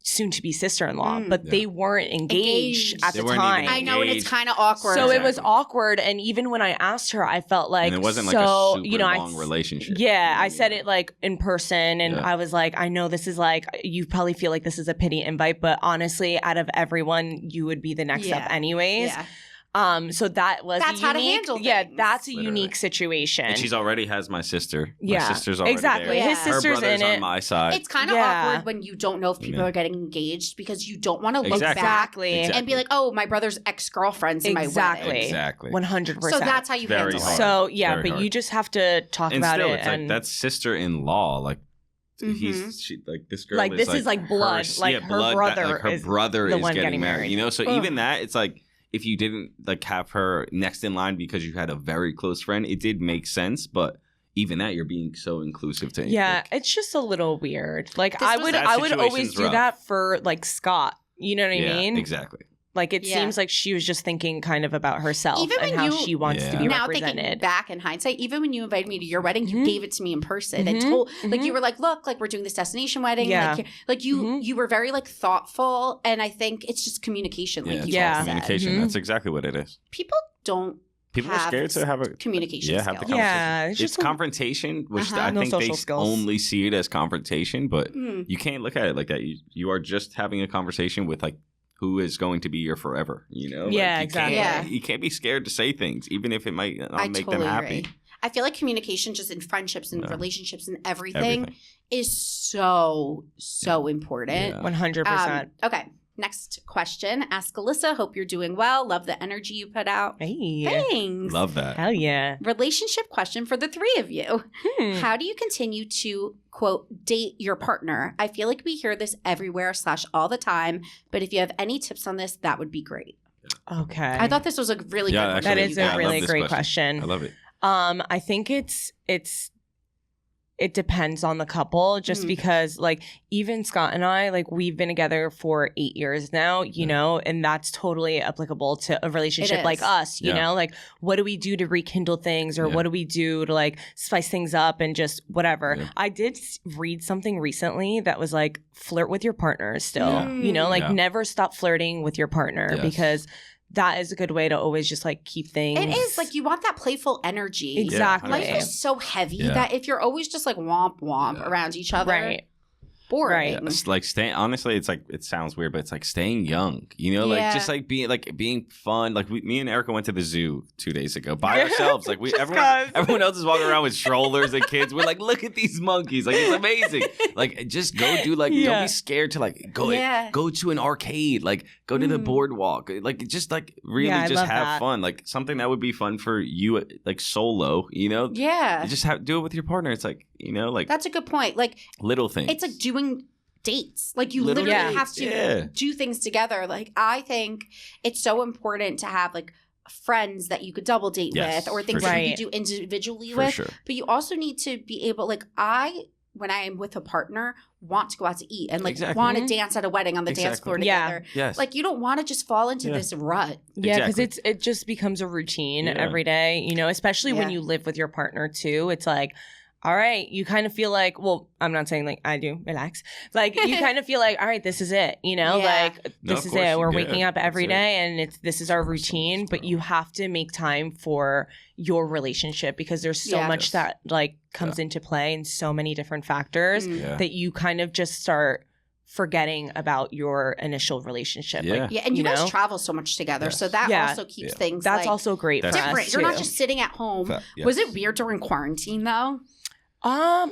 soon-to-be sister-in-law, but they weren't engaged at the time. I know, and it's kind of awkward. So it was awkward, and even when I asked her, I felt like and it wasn't like a super long relationship. Yeah, I said it like in person, and I was like, I know this is like, you probably feel like this is a pity invite, but honestly, out of everyone, you would be the next up anyways. Yeah. So that's how to handle things. Yeah, that's a unique situation. And she's already has my sister. My sister's already there. Yeah. His sister's her brother's in it. on my side. It's kind of awkward when you don't know if people are getting engaged, because you don't want to look back and be like, oh, my brother's ex-girlfriend's in my wedding. Exactly. 100%. So that's how you handle it. So yeah, but you just have to talk about it. It's like that's sister-in-law. Like this girl. Like this is like blood. Like her brother is getting married. You know, so even that, it's like, if you didn't like have her next in line because you had a very close friend, it did make sense. But even that, you're being so inclusive to. Yeah, it's just a little weird. Like I would always do that for like Scott. You know what I mean? Exactly. Like, it seems like she was just thinking kind of about herself and how she wants to be now represented. Thinking back in hindsight, even when you invited me to your wedding, you gave it to me in person and told, like, you were like, look, like, we're doing this destination wedding. Like you were very, like, thoughtful. And I think it's just communication. Like, communication. That's exactly what it is. People are scared to have a communication skills. Have the conversation. It's confrontation, which I think they only see it as confrontation, but you can't look at it like that. You are just having a conversation with, like, who is going to be your forever, you know? Yeah, like, exactly. You can't be scared to say things, even if it might not make them happy. Agree. I feel like communication just in friendships and relationships and everything is so important. 100%. Okay. Next question. Ask Alyssa. Hope you're doing well. Love the energy you put out. Hey. Thanks. Love that. Hell yeah. Relationship question for the three of you. How do you continue to, quote, date your partner? I feel like we hear this everywhere / all the time, but if you have any tips on this, that would be great. Okay. I thought this was a really good one. That is a really great question. I love it. I think it depends on the couple, just because, like, even Scott and I, like, we've been together for 8 years now, you know, and that's totally applicable to a relationship like us, you know, like, what do we do to rekindle things, or what do we do to, like, spice things up and just whatever. I did read something recently that was like, flirt with your partner still, you know, like, never stop flirting with your partner because that is a good way to always just, like, keep things. It is. Like, you want that playful energy. Exactly. Life is so heavy that if you're always just, like, womp around each other, boring. It's like honestly, it's like, it sounds weird, but it's like staying young, you know, like, just like being fun. Like, me and Erika went to the zoo 2 days ago by ourselves. Like, everyone else is walking around with strollers and kids. We're like, look at these monkeys. Like, it's amazing. Like, just go do, like, don't be scared to, like, go to an arcade, like, go to the boardwalk, like, just, like, really just have fun. Like, something that would be fun for you, like, solo, you know? Yeah. Just do it with your partner. It's like, you know, like, that's a good point. Like, little things. It's like doing dates. Like, you literally have to do things together. Like, I think it's so important to have, like, friends that you could double date with, or things that you could do individually with. Sure. But you also need to be able, like, when I am with a partner, want to go out to eat and, like, want to dance at a wedding on the dance floor together. Like, you don't want to just fall into this rut. Yeah, because it just becomes a routine every day, you know, especially when you live with your partner too. It's like, all right, you kind of feel like, well, I'm not saying, like, I do, relax. Like, you kind of feel like, all right, this is it, you know? Like, this is it. We're waking up every day and this is our routine, but you have to make time for your relationship because there's so much that, like, comes into play and so many different factors that you kind of just start forgetting about your initial relationship. And you guys travel so much together, so that also keeps things, that's like, also great for different. us, You're not just sitting at home. Was it weird during quarantine, though? Not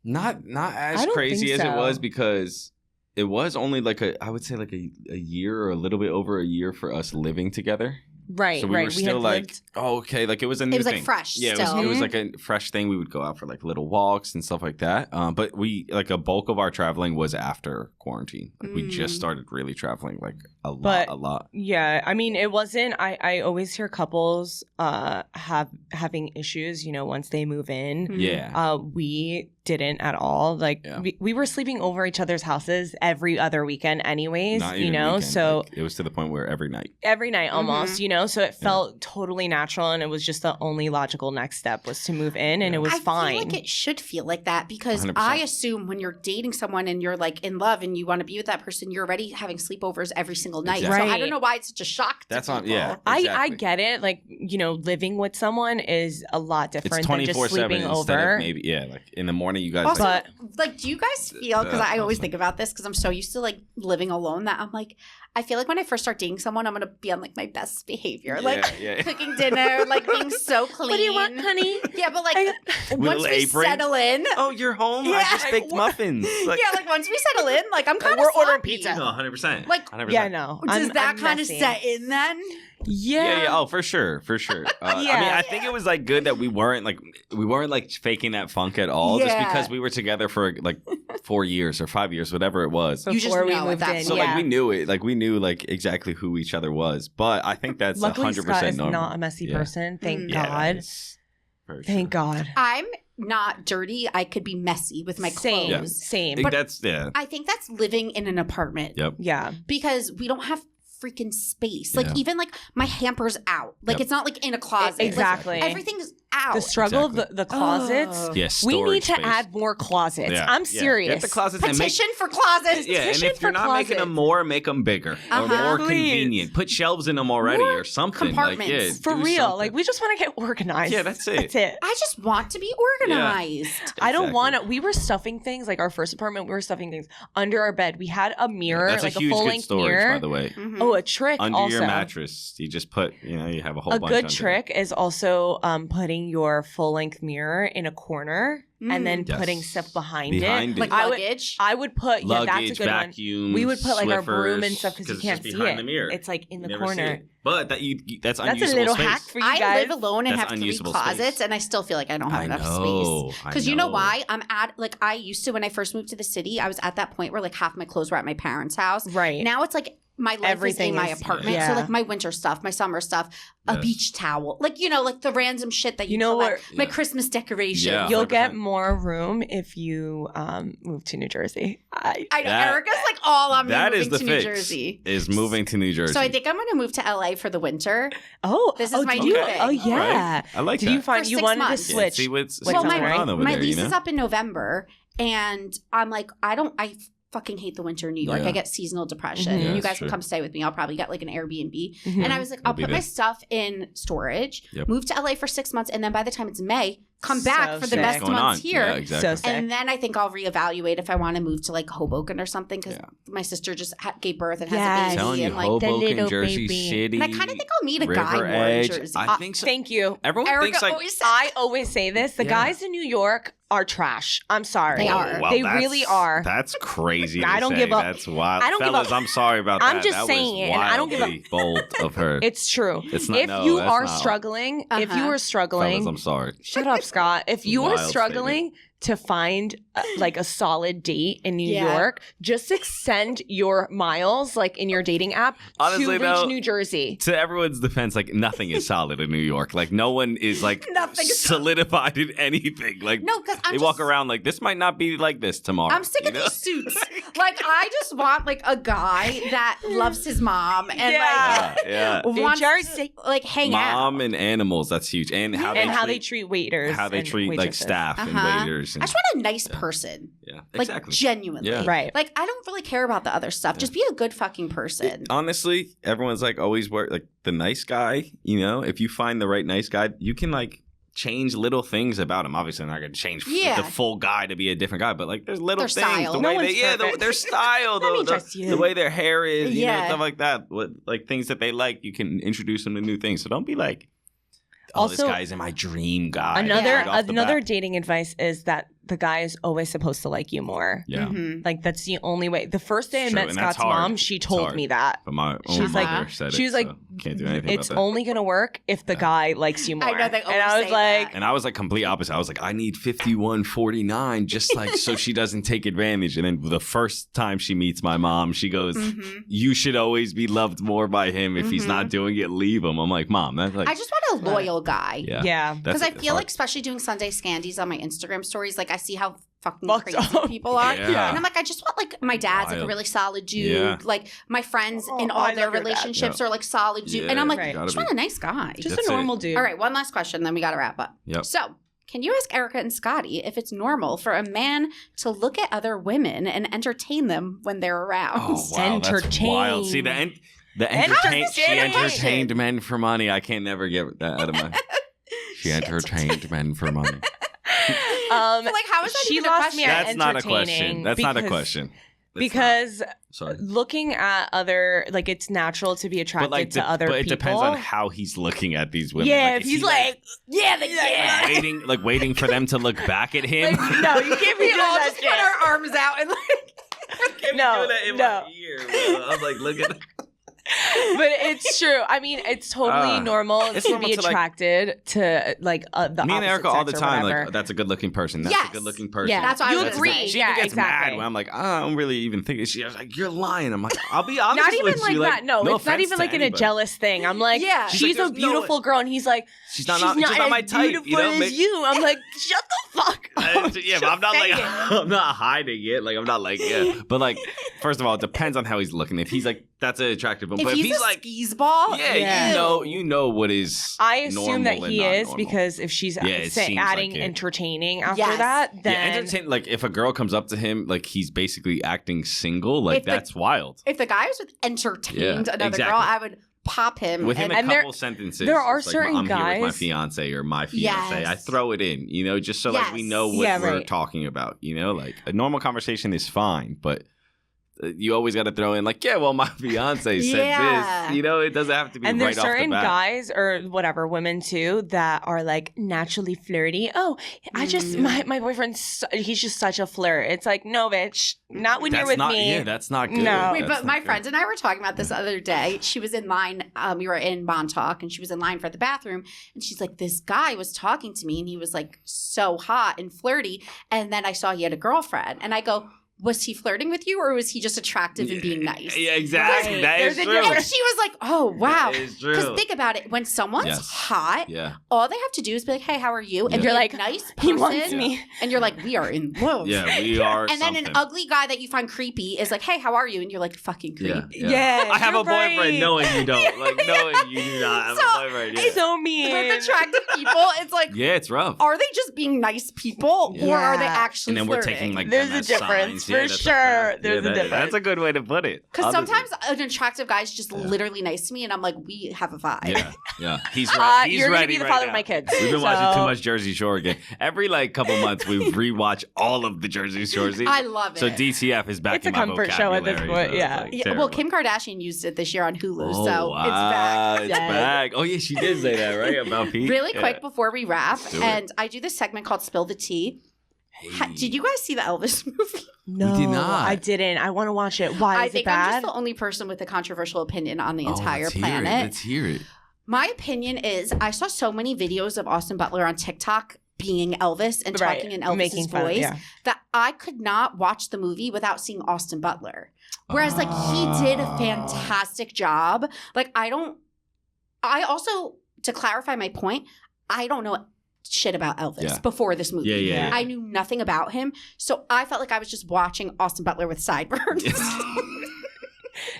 as crazy as it was, because it was only like I would say like a year or a little bit over a year for us living together. Right, so we were still like, okay, like, it was a new thing. It was like fresh. Yeah, it was like a fresh thing. We would go out for, like, little walks and stuff like that. But we, like, a bulk of our traveling was after quarantine. Like, we just started really traveling, like, a lot. Yeah, I mean, it wasn't. I always hear couples having issues, you know, once they move in. Yeah. We didn't at all. Like, we were sleeping over each other's houses every other weekend anyways, you know? Weekend. So like, it was to the point where every night almost, you know? So it felt totally natural, and it was just the only logical next step was to move in, and it was fine. I feel like it should feel like that because 100%. I assume when you're dating someone and you're, like, in love and you want to be with that person, you're already having sleepovers every single night. Exactly. So I don't know why it's such a shock to people. Exactly. I get it. Like, you know, living with someone is a lot different than just 24/7 sleeping over. instead of maybe, like, in the morning you guys. Also, like, do you guys feel, because I always think about this because I'm so used to, like, living alone, that I'm like, I feel like when I first start dating someone, I'm going to be on, like, my best behavior. Like, cooking dinner, like, being so clean. What do you want, honey? Yeah, but, like, once we settle in. Oh, you're home? I just baked muffins. Like, like, once we settle in, like, I'm kind of We're ordering pizza. No, 100%. Like, 100%. Yeah, no. Does that kind of set in then? Yeah. Oh, for sure. I mean, I think it was, like, good that we weren't like faking that funk at all, just because we were together for, like, 4 years or 5 years, whatever it was. Before we moved in. So, like, we knew it. Like, we knew, like, exactly who each other was. But I think that's 100% Scott is normal. not a messy person. Thank God. Sure. Thank God. I'm not dirty. I could be messy with my clothes. Same. But that's I think that's living in an apartment. Yep. Yeah. Because we don't have freaking space. Like even like my hamper's out. Like it's not like in a closet. Exactly. Like, everything's out. The struggle of the closets. Yes. We need to add more closets. Yeah. I'm serious. Get the closets Petition for closets. Yeah, and if you're not making them more, make them bigger or more convenient. Put shelves in them already or something. Compartments. For real. Something. Like we just want to get organized. Yeah, that's it. That's it. I just want to be organized. Yeah. I don't want to. We were stuffing things like our first apartment. We were stuffing things under our bed. We had a mirror, that's like a huge full-length storage, mirror. By the way. Mm-hmm. Oh, a trick under also. your mattress. You just put, you have a whole bunch. A good trick is also putting your full-length mirror in a corner and then putting stuff behind it. Like luggage. I would put luggage, that's a good vacuums, one. We would put like Swiffers, our broom and stuff because you can't see it. The mirror. It's like in the never corner. But that's unusable a little space. hack for you I guys. live alone and That's have 3 unusable closets, space. and I still feel like I don't have enough space. Because you know why? I used to, when I first moved to the city, I was at that point where like half my clothes were at my parents' house. Right. Now it's like my life is in my apartment. Yeah. So like my winter stuff, my summer stuff, a beach towel. Like, like the random shit that you collect. My Christmas decorations. Yeah, you'll get more room if you move to New Jersey. I know. Erica's like all on me moving to New Jersey. Is moving to New Jersey. So I think I'm going to move to LA for the winter. Oh. This is my new thing. Oh, yeah. Right. I like that. Did you find you wanted to switch? Yeah, see what's well, going on over my there, lease is up in November, and I'm like, I fucking hate the winter in New York. Yeah. I get seasonal depression. Mm-hmm. And you guys can come stay with me. I'll probably get like an Airbnb. Mm-hmm. And I was like, I'll put my stuff in storage, move to LA for 6 months, and then by the time it's May, come back for the best months here. Yeah, exactly. And then I think I'll reevaluate if I want to move to like Hoboken or something, because my sister just gave birth and has a baby. Telling you, and like Hoboken, Jersey City. And I kind of think I'll meet a guy more in Jersey. I think so. Thank you. Everyone Erika thinks like I always say this. The guys in New York are trash. I'm sorry. They are. Well, they really are. That's crazy. I don't give up. That's wild. I don't Fellas, give up. I'm sorry about that. I'm just that saying was it. I don't give up. bold of her. It's true. It's not. If no, you that's are not. struggling, Fellas, I'm sorry. Shut up, Scott. If you are Wild struggling to find like a solid date in New York, just extend your miles like in your dating app Honestly, to reach though, New Jersey. To everyone's defense, like nothing is solid in New York. Like no one is like solidified in anything. Like because they walk around like this might not be like this tomorrow. I'm sick of these suits. Like I just want like a guy that loves his mom and wants to like hang out. Mom and animals, that's huge. And how they treat waiters. How they treat like staff and waiters. And, I just want a nice person. Yeah, exactly. Like genuinely. Yeah. Right. Like I don't really care about the other stuff. Just be a good fucking person. Honestly, everyone's like always like the nice guy, if you find the right nice guy, you can like change little things about him. Obviously, I'm not going to change the full guy to be a different guy, but like there's little things. Style. The way their style, the way their hair is, stuff like that. Like things that they like, you can introduce them to new things. So don't be like, this guy's in my dream guy. Another dating advice is that the guy is always supposed to like you more. Yeah. Mm-hmm. Like that's the only way. The first day I met Scott's mom, she told me that. But my own mother said she was like, can't do anything it's about that. only going to work if the guy likes you more. I know they always I was say like, that. And I was like complete opposite. I was like, I need 51-49 just like so she doesn't take advantage. And then the first time she meets my mom, she goes, you should always be loved more by him. If he's not doing it, leave him. I'm like, Mom, that's like I just want a loyal guy. Yeah. Because I feel like especially doing Sunday Scandies on my Instagram stories, like I see how fucking crazy people are. Yeah. And I'm like, I just want like my dad's like a really solid dude. Yeah. Like my friends in all their relationships are like solid dude. And I'm like, I just want a nice guy. Just a normal dude. All right, one last question, then we got to wrap up. Yep. So can you ask Erika and Scotty if it's normal for a man to look at other women and entertain them when they're around? Oh, wow, that's wild. See, she entertained men for money. I can't never get that out of my... She entertained men for money. Like, how is that she even lost a question? me at That's not a question. That's not a question. Because looking at other, like, it's natural to be attracted to other people. But it depends on how he's looking at these women. Yeah, like, if he's like, waiting for them to look back at him. Like, no, you can't be doing that just put our arms out and like. No. My ear, I'm like, look at. But it's true. I mean, it's totally normal to be attracted to like the me and Erika all the time. Like, that's a good-looking person. That's a good-looking person. Yeah, that's why you agree. She even gets mad when I'm like, I don't really even think. She's like, you're lying. I'm like, I'll be honest not even with like you. that. No, it's not even like in a jealous thing. I'm like, she's a beautiful girl, and he's like, she's not my type. Beautiful as you. I'm like, shut the fuck up. Yeah, but I'm not like I'm not hiding it. Like I'm not like But like, first of all, it depends on how he's looking. If he's like, that's an attractive one. But if he's like skis ball, you know what is. I assume that he is because if she's adding entertaining after that, then entertain. Like if a girl comes up to him, like he's basically acting single. Like that's wild. If the guy was with entertained another girl, I would pop him with him a couple sentences. There are certain I'm guys. I'm here with my fiance or my fiance. I throw it in, just so like we know what we're talking about. Like a normal conversation is fine, but you always got to throw in like, my fiance said this. It doesn't have to be. And right there's certain off the bat. guys or whatever, women too, that are like naturally flirty. Oh, I just my boyfriend's he's just such a flirt. It's like, no, bitch, not when you're with me. Yeah, that's not good. No. Wait, but my friend and I were talking about this the other day. She was in line. We were in Montauk, and she was in line for the bathroom. And she's like, this guy was talking to me, and he was like so hot and flirty. And then I saw he had a girlfriend, and I go, was he flirting with you, or was he just attractive and being nice? Yeah, exactly. Right. That is true. And she was like, oh, wow. That is true. Because think about it. When someone's hot, all they have to do is be like, hey, how are you? And you're like, nice person. He wants me. And you're like, we are in love. Yeah, we are. And then an ugly guy that you find creepy is like, hey, how are you? And you're like, fucking creep. Yeah. I have a boyfriend knowing you don't. Like, knowing you do not have a boyfriend. It's so mean. With attractive people, it's like, it's rough. Are they just being nice people, or are they actually And then flirting? we're taking like there's a difference for sure. There's a difference. That's a good way to put it. Because sometimes an attractive guy is just literally nice to me, and I'm like, we have a vibe. Yeah. He's ready. You're gonna be the father of my kids. We've been watching too much Jersey Shore again. Every couple months, we rewatch all of the Jersey Shore seasons. I love it. So DTF is back it's in my vocabulary. It's a comfort show at this point. Yeah. Well, Kim Kardashian used it this year on Hulu, so wow. it's back. It's back. Oh yeah, she did say that, right? About Pete. Really quick before we wrap, and I do this segment called Spill the Tea. Hey. Did you guys see the Elvis movie? No, we did not. I didn't. I want to watch it. Why? Is it bad? I'm just the only person with a controversial opinion on the entire planet. Let's hear it. My opinion is I saw so many videos of Austin Butler on TikTok being Elvis and talking in Elvis's voice that I could not watch the movie without seeing Austin Butler. Whereas he did a fantastic job. I also, to clarify my point, I don't know shit about Elvis before this movie. Yeah. I knew nothing about him. So I felt like I was just watching Austin Butler with sideburns.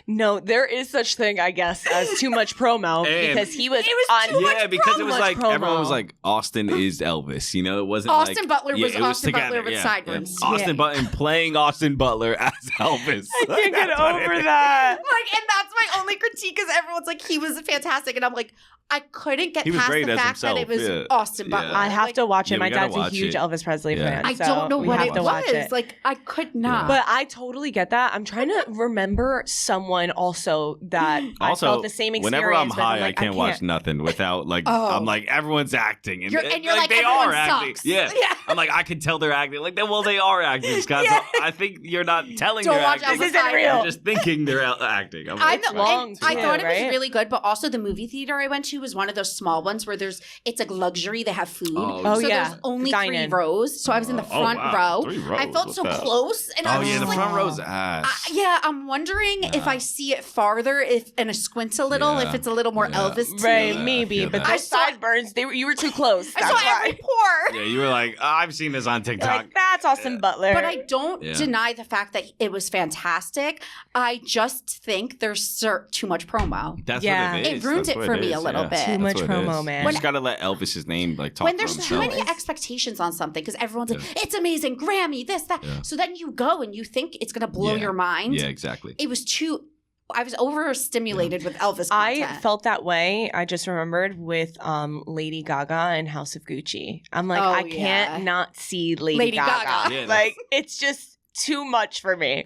No, there is such thing, I guess, as too much promo because he was on. Because it was like everyone was like, Austin is Elvis. It wasn't Austin Butler was Austin Butler with sideburns. Austin Butler playing Austin Butler as Elvis. I can't get over that. And that's my only critique is everyone's like, he was fantastic, and I'm like, I couldn't get past the fact that it was Austin Butler. I have to watch it. My dad's a huge Elvis Presley fan. I don't know what it was. Like, I could not. But I totally get that. I'm trying to remember someone also that I felt the same experience. Whenever I'm high, I can't watch nothing without I'm like, everyone's acting. And you're like they are acting. Yeah. I'm like, I can tell they're acting. Like, well, they are acting, Scott. So I think you're not telling they're acting. This isn't real. You're just thinking they're acting. I thought it was really good, but also the movie theater I went to was one of those small ones where it's like luxury. They have food. So there's only 3 rows. So I was in the front row. 3 rows. I felt so close. And I was the like, front row's ass. I'm wondering if I see it farther, and I squint a little, if it's a little more Elvis. Right, maybe. But those sideburns, you were too close. I saw every pore. Yeah, you were like, I've seen this on TikTok. Like, that's Austin Butler. But I don't deny the fact that it was fantastic. I just think there's too much promo. That's what it is. It ruins it for me a little bit. Too much promo, man. You just gotta let Elvis's name talk when there's for too himself. many expectations on something because everyone's like, it's amazing, Grammy, this, that. So then you go and you think it's gonna blow your mind. Yeah, exactly. I was overstimulated with Elvis content. I felt that way. I just remembered with Lady Gaga and House of Gucci. I'm like, I can't not see Lady Gaga. Yeah, like, it's just too much for me.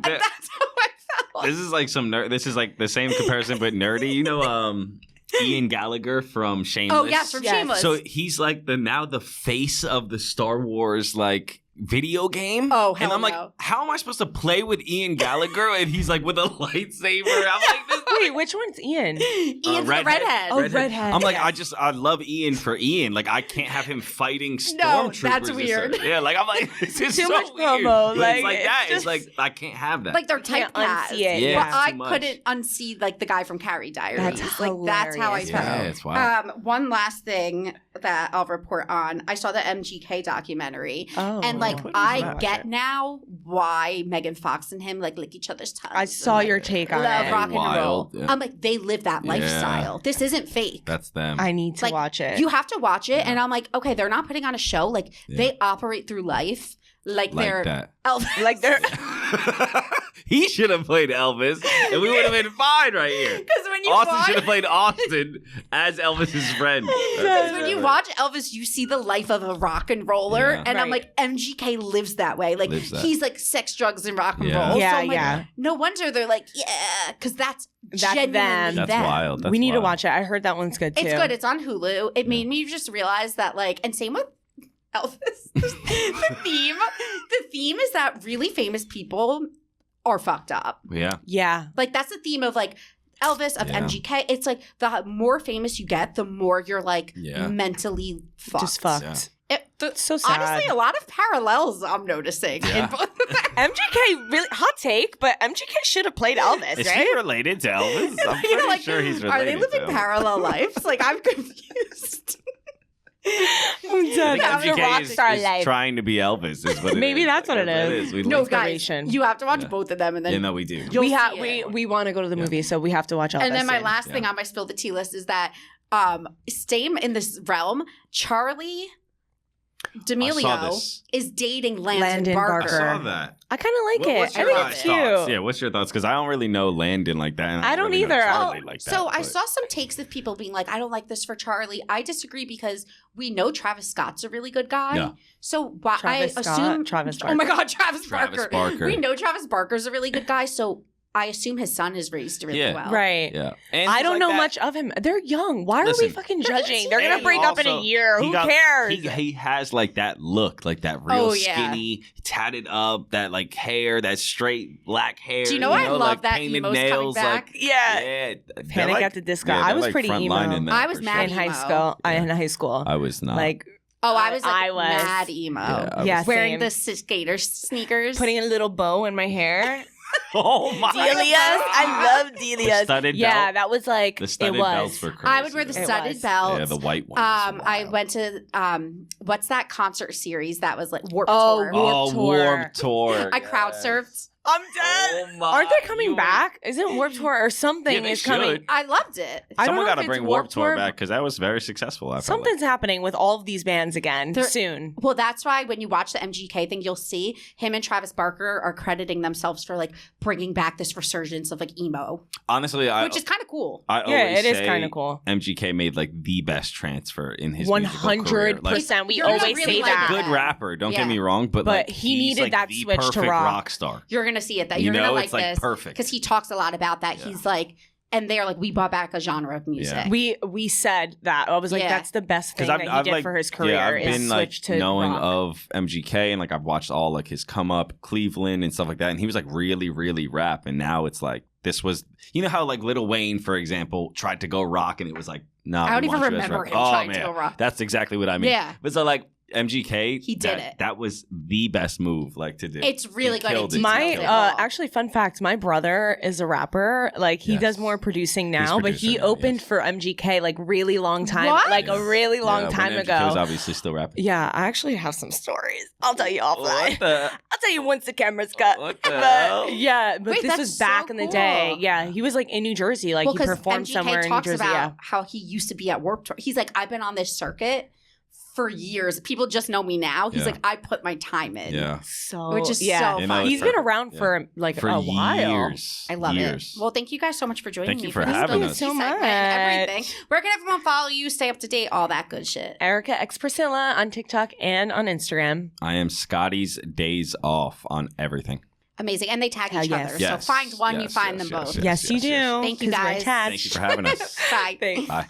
That's how I felt. This is like this is like the same comparison but nerdy. Ian Gallagher from Shameless. Oh yes, from Shameless. So he's like the face of the Star Wars video game. Oh, hell And I'm like, no. how am I supposed to play with Ian Gallagher? And he's like with a lightsaber. I'm like, this. Wait, which one's Ian? Ian's the redhead. Oh, redhead. I'm like, I love Ian for Ian. Like, I can't have him fighting stormtroopers. No, that's weird. Yeah, like, I'm like, this is Too so much weird. promo. But it's like that. It's like, I can't have that. Like, they're Can't typecast. unsee it. Yeah, But I too much. couldn't unsee, like, the guy from Carrie Diaries. That's like, that's how I hilarious. felt. Yeah, it's wild. One last thing that I'll report on. I saw the MGK documentary. Oh. And, like, What is I that? get now why Megan Fox and him, like, lick each other's tongues. I saw and, your like, take on love it. rock and roll. Wild, yeah. I'm like, they live that lifestyle. This isn't fake. That's them. I need to Like, watch it. You have to watch it. And I'm like, okay, they're not putting on a show. Like, they operate through life like they're that. Elvis. like they're He should have played Elvis, and we would have been fine right here. Because when you Austin watch, should have played Austin as Elvis's friend. because when you watch Elvis, you see the life of a rock and roller, Yeah. and I'm Right. like, MGK lives that way. Like Lives that. he's like sex, drugs, and rock and Yeah. roll. Yeah, so I'm like, yeah. no wonder they're like, yeah, because that's genuinely them. That's them. wild. That's we need to wild. watch it. I heard that one's good too. It's good. It's on Hulu. It made me just realize that, like, and same with Elvis. the theme is that really famous people are fucked up. Yeah. Yeah. Like that's the theme of like Elvis, of Yeah. MGK. It's like the more famous you get, the more you're like Yeah. mentally fucked. Just fucked. Yeah. So sad. Honestly, a lot of parallels I'm noticing Yeah. in both of them. MGK really hot take, but MGK should have played Elvis, Is right? he related to Elvis? I'm You're pretty like, sure he's related are they living to him. parallel lives? Like I'm confused. I'm I done. think That was a MGK rock is star life. trying to be Elvis is what it Maybe is. that's what it is. We No, love- guys, Inspiration. you have to watch Yeah. both of them, and then Yeah, no, we do. you'll We have see it. we want to go to the movie, so we have to watch Elvis. And then my soon. last thing on my spill the tea list is that same in this realm, Charlie I saw D'Amelio this. is dating Landon Landon I Barker. saw that. I kind of like What's it. I your think it's cute. thoughts? Yeah, what's your thoughts? Because I don't really know Landon like that. And I don't really know either. Charlie like that, So I but- saw some takes of people being like, I don't like this for Charlie. I disagree because we know Travis Scott's a really good guy. Yeah. So why Travis I Scott, assume Travis Oh my God, Travis Barker. Barker. We know Travis Barker's a really good guy, so I assume his son is raised really Yeah. well. Right. Yeah. And I he's don't like know that. much of him. They're young. Why are we Listen, fucking judging? They're gonna And break up in a also, year. he Who got- cares? He has like that look, like that real Oh, yeah. skinny, tatted up, that like hair, that straight black hair. Do you know I love like that painted emo's coming nails, back? like yeah. yeah. Panic they're like- at the Disco. yeah, I they're, was like, pretty frontline emo in that I was for mad in sure. high emo. school. In high school. I was not. Like Oh, I was like I was. mad emo. Yeah, I Yeah, was- Wearing same. the skater sneakers. putting a little bow in my hair. oh my Delia's. God. I love The Delia's. studded Yeah, belt. that was like The it studded was. belts were crazy. I would wear the It studded was. belt. Yeah, the white one. I went to what's that concert series that was like Warped Oh, Tour. Warped Tour. Warped Tour. I crowd surfed. I'm dead. Oh my- Aren't they coming you- back? Isn't Warped Tour or something Yeah, they is coming? should. I loved it. I don't Someone know got to if it's bring Warped Tour Tour, back because that was very successful. I felt Something's happening with all of these bands again They're- soon. Well, that's why when you watch the MGK thing, you'll see him and Travis Barker are crediting themselves for like bringing back this resurgence of like emo, Honestly, which is kind of cool. I Yeah, always it is say kind of cool. MGK made like the best transfer in his musical career. Like, 100%. We You're gonna always really say like that. it. good rapper, don't Yeah. get me wrong, but like he he's, needed like, that the switch to perfect rock. star. You're gonna see it. That You you're know, gonna like it's like this perfect. because he talks a lot about that. Yeah. He's like, and they're like, we brought back a genre of music. Yeah. We said that. I was like, Yeah. that's the best thing Because that he I've did like for his career yeah, I've is been like switch to knowing rock. of MGK and like I've watched all like his come up Cleveland and stuff like that, and he was like really really rap, and now it's like this was how like Lil Wayne for example tried to go rock and it was like no, I don't even remember him trying to go rock. That's exactly what I mean. Yeah. But so like MGK, He did it. That was the best move like to do. It's really He good. killed It's it. My detailed well. actually fun fact, my brother is a rapper. Like he Yes. does more producing now, but he producer now, opened yes. for MGK like really long time, What? like a really long Yeah, time when ago. MGK was obviously still rapping. Yeah, I actually have some stories. I'll tell you offline. What the? I'll tell you once the camera's cut. What the But hell? yeah, but Wait, this that's was back so in the day. cool. Yeah, he was like in New Jersey. Like well, he because performed MGK somewhere in New talks Jersey. about Yeah. how he used to be at Warped Tour. He's like, I've been on this circuit for years. People just know me now. He's Yeah. like, I put my time in. Yeah. So Which is yeah. so You know, fun. it's He's been perfect. around Yeah. for like For a while. years. I love years. it. Well, thank you guys so much for joining Thank me you for this having Spill us. the Tea So segment much. and everything. Where can everyone follow you, stay up to date, all that good shit? Erica X Priscilla on TikTok and on Instagram. I am Scotty's Days Off on everything. Amazing. And they tag Hell each yes. other. Yes. So find one, you Yes, find yes, them yes, both. yes. Yes, you do. Thank you, 'cause we're guys. attached. Thank you for having us. Bye. Thanks. Bye.